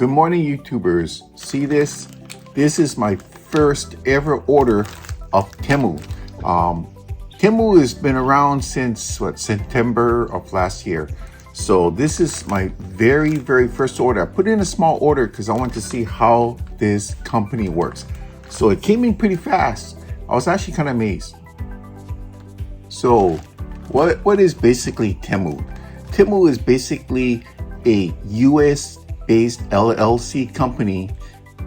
Good morning, YouTubers. See this? This is my first ever order of TEMU. TEMU has been around since September of last year. So this is my very first order. I put in a small order because I want to see how this company works. So it came in pretty fast. I was actually kind of amazed. So what is basically TEMU? TEMU is basically a US-based LLC company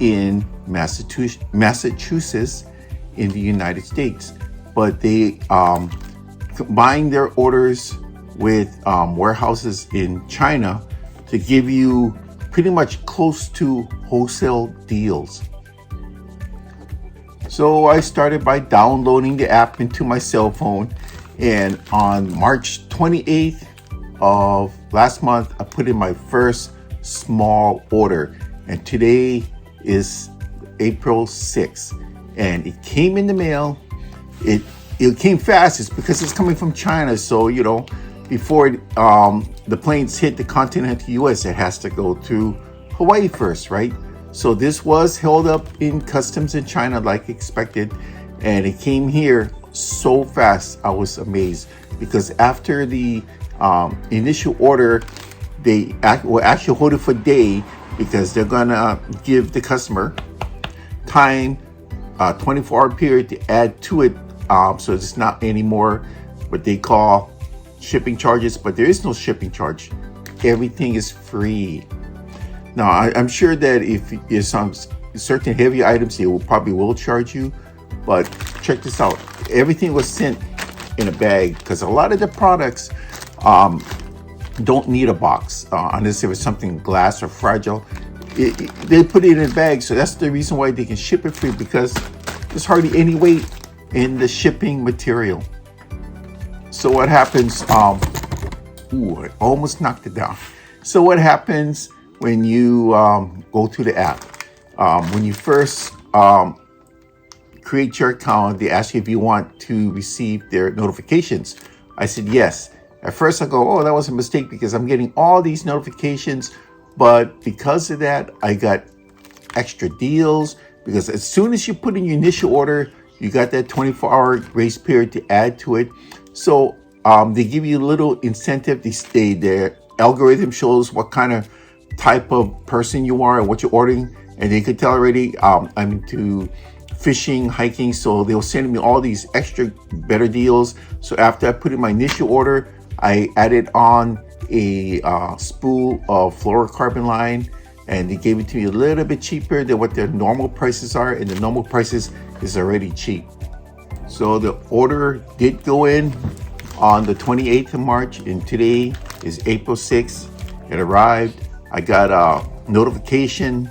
in Massachusetts in the United States. But they combine their orders with warehouses in China to give you pretty much close to wholesale deals. So I started by downloading the app into my cell phone, and on March 28th of last month, I put in my first small order, and today is April 6th, and it came in the mail. It came fast. It's because it's coming from China, so before the planes hit the continental US, it has to go to Hawaii first, right? So this was held up in customs in China like expected, and it came here so fast. I was amazed because after the initial order, they will actually hold it for a day because they're gonna give the customer time, 24-hour period to add to it, so it's not anymore what they call shipping charges, but there is no shipping charge. Everything is free. Now, I'm sure that if there's some certain heavy items, they probably will charge you, but check this out. Everything was sent in a bag because a lot of the products don't need a box unless it was something glass or fragile. They put it in a bag, so that's the reason why they can ship it free, because there's hardly any weight in the shipping material. So what happens? I almost knocked it down. So what happens when you go to the app? When you first create your account, they ask you if you want to receive their notifications. I said yes. At first I go, oh, that was a mistake because I'm getting all these notifications. But because of that, I got extra deals, because as soon as you put in your initial order, you got that 24-hour grace period to add to it. So they give you a little incentive. Their algorithm shows what kind of type of person you are and what you're ordering. And they could tell already I'm into fishing, hiking. So they'll send me all these extra better deals. So after I put in my initial order, I added on a spool of fluorocarbon line, and they gave it to me a little bit cheaper than what their normal prices are, and the normal prices is already cheap. So the order did go in on the 28th of March, and today is April 6th. It arrived. I got a notification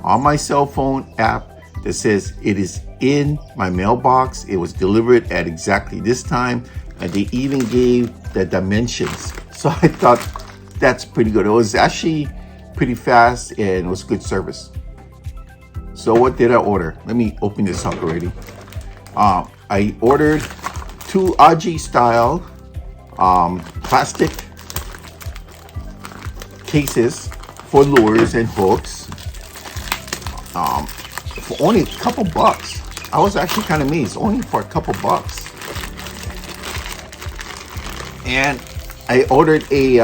on my cell phone app that says it is in my mailbox. It was delivered at exactly this time, and they even gave the dimensions. So I thought that's pretty good. It was actually pretty fast and it was good service. So what did I order? Let me open this up already. I ordered 2 Aji style plastic cases for lures and hooks for only a couple bucks. I was actually kind of amazed, only for a couple bucks. And I ordered a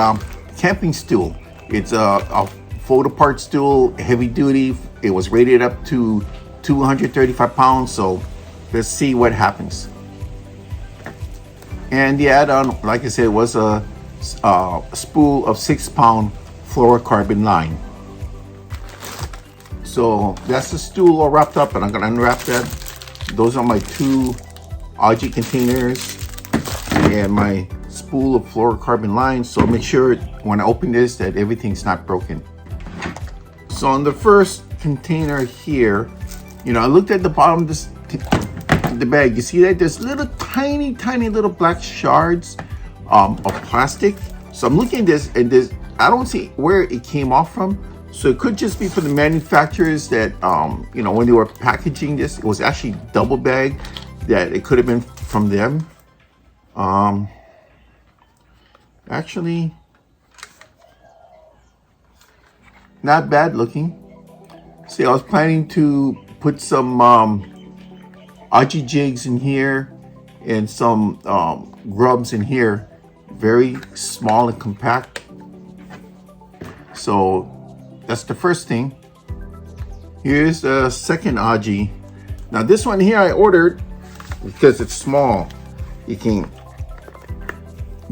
camping stool. It's a fold apart stool, heavy duty. It was rated up to 235 pounds. So let's see what happens. And the add-on, like I said, was a spool of 6-pound fluorocarbon line. So that's the stool all wrapped up, and I'm gonna unwrap that. Those are my 2 Aji containers and my spool of fluorocarbon line. So make sure when I open this that everything's not broken. So on the first container here, I looked at the bottom of the bag. You see that there's little tiny little black shards of plastic. So I'm looking at this, and I don't see where it came off from. So it could just be from the manufacturers that when they were packaging this, it was actually double bag, that it could have been from them. Actually, not bad looking. See, I was planning to put some Aji jigs in here and some grubs in here, very small and compact. So that's the first thing. Here's the second Aji. Now this one here I ordered because it's small. You can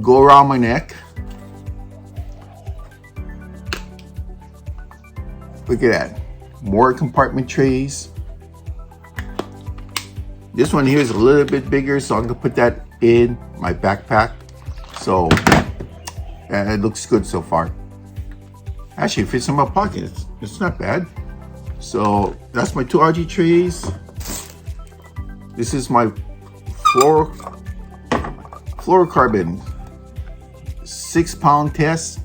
go around my neck. Look at that. More compartment trays. This one here is a little bit bigger, so I'm gonna put that in my backpack. So it looks good so far. Actually, it fits in my pocket. It's not bad. So that's my two RG trays. This is my fluorocarbon 6-pound test.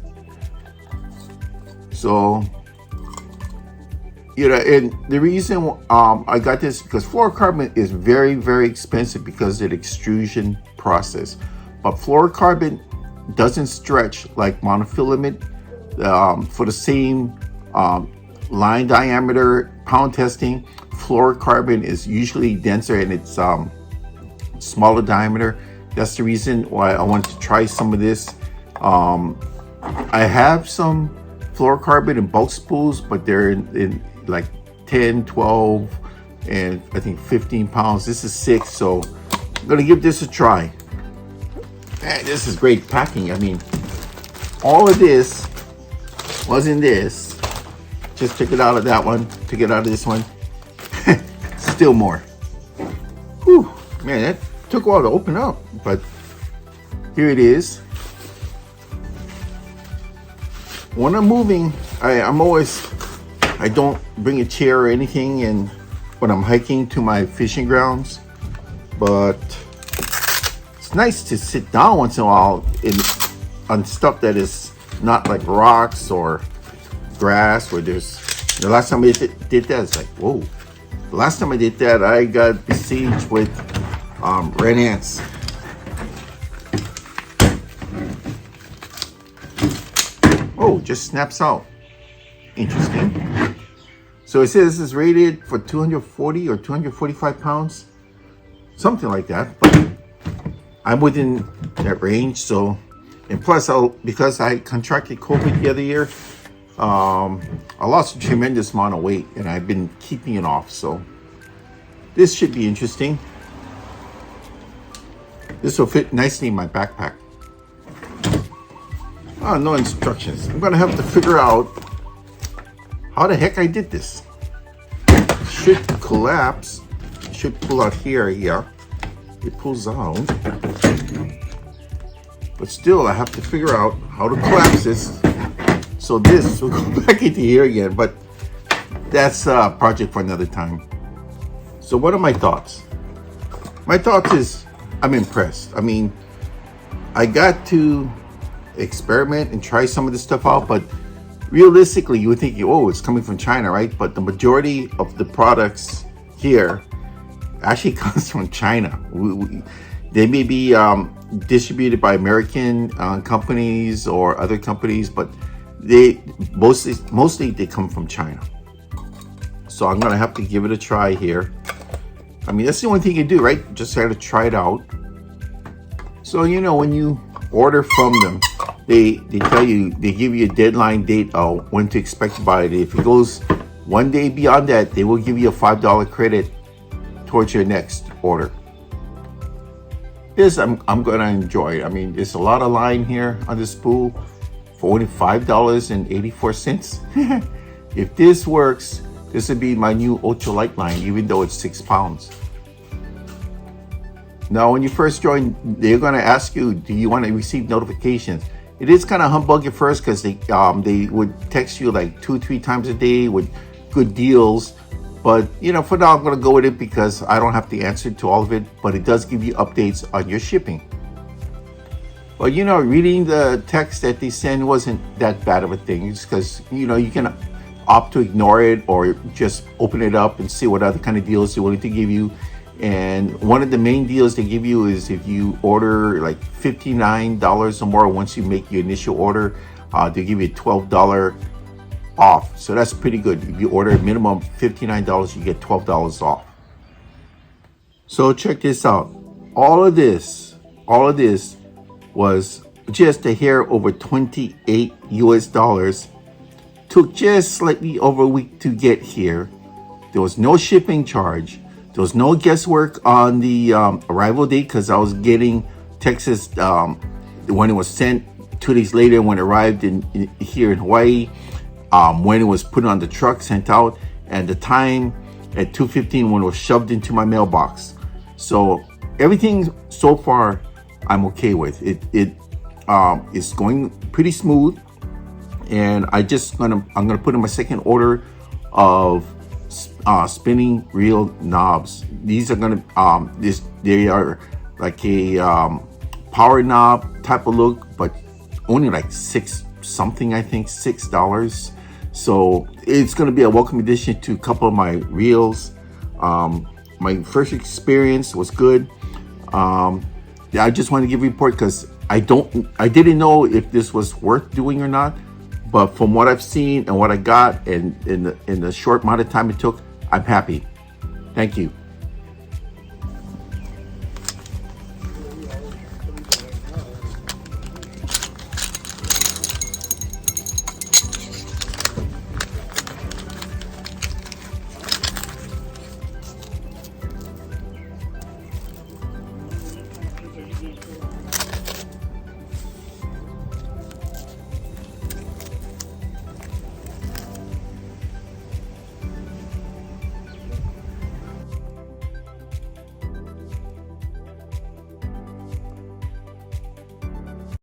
So, you know, and the reason I got this because fluorocarbon is very, very expensive because of the extrusion process. But fluorocarbon doesn't stretch like monofilament. For the same line diameter pound testing, fluorocarbon is usually denser and it's smaller diameter. That's the reason why I wanted to try some of this. I have some fluorocarbon in bulk spools, but they're in like 10, 12, and I think 15 pounds. This is 6, so I'm gonna give this a try. Man, this is great packing. I mean, all of this was in this. Just took it out of that one, took it out of this one. Still more. Whew, man, that took a while to open up, but here it is. When I'm moving, I don't bring a chair or anything, and when I'm hiking to my fishing grounds, but it's nice to sit down once in a while on stuff that is not like rocks or grass where there's. The last time I did that, it's like, whoa. The last time I did that, I got besieged with red ants. Oh, just snaps out. Interesting. So it says this is rated for 240 or 245 pounds, something like that. But I'm within that range. So, and plus, because I contracted COVID the other year, I lost a tremendous amount of weight, and I've been keeping it off. So this should be interesting. This will fit nicely in my backpack. Oh, no instructions. I'm gonna have to figure out how the heck I did this. It should collapse. It should pull out here, yeah. It pulls out. But still, I have to figure out how to collapse this. So this will go back into here again, but that's a project for another time. So what are my thoughts? My thoughts is, I'm impressed. I mean, I got to experiment and try some of this stuff out, but realistically you would think, oh, it's coming from China, right? But the majority of the products here actually comes from China. They may be distributed by American companies or other companies, but they mostly they come from China. So I'm gonna have to give it a try here. I mean, that's the only thing you do, right? Just got to try it out. So, you know, when you order from them, they tell you, they give you a deadline date of when to expect to buy it. If it goes one day beyond that, they will give you a $5 credit towards your next order. This I'm gonna enjoy. I mean, there's a lot of line here on this spool for only $5.84. If this works, this would be my new ultralight line, even though it's 6 pounds. Now, when you first join, they're gonna ask you, do you want to receive notifications? It is kind of humbug at first because they would text you like 2-3 times a day with good deals. But, you know, for now, I'm going to go with it because I don't have to answer to all of it. But it does give you updates on your shipping. But, you know, reading the text that they send wasn't that bad of a thing. It's because, you know, you can opt to ignore it or just open it up and see what other kind of deals they're willing to give you. And one of the main deals they give you is if you order like $59 or more once you make your initial order, they give you a $12 off. So that's pretty good. If you order a minimum $59, you get $12 off. So check this out. All of this was just a hair over 28 US dollars. Took just slightly over a week to get here. There was no shipping charge. There was no guesswork on the arrival date because I was getting Texas when it was sent 2 days later when it arrived here in Hawaii, when it was put on the truck, sent out, and the time at 2:15 when it was shoved into my mailbox. So everything so far I'm okay with. It is going pretty smooth, and I'm gonna put in my second order of spinning reel knobs. These are gonna they are like a power knob type of look, but only like $6 something, I think $6. So it's gonna be a welcome addition to a couple of my reels. My first experience was good. Yeah, I just want to give a report because I didn't know if this was worth doing or not, but from what I've seen and what I got and in the short amount of time it took, I'm happy. Thank you.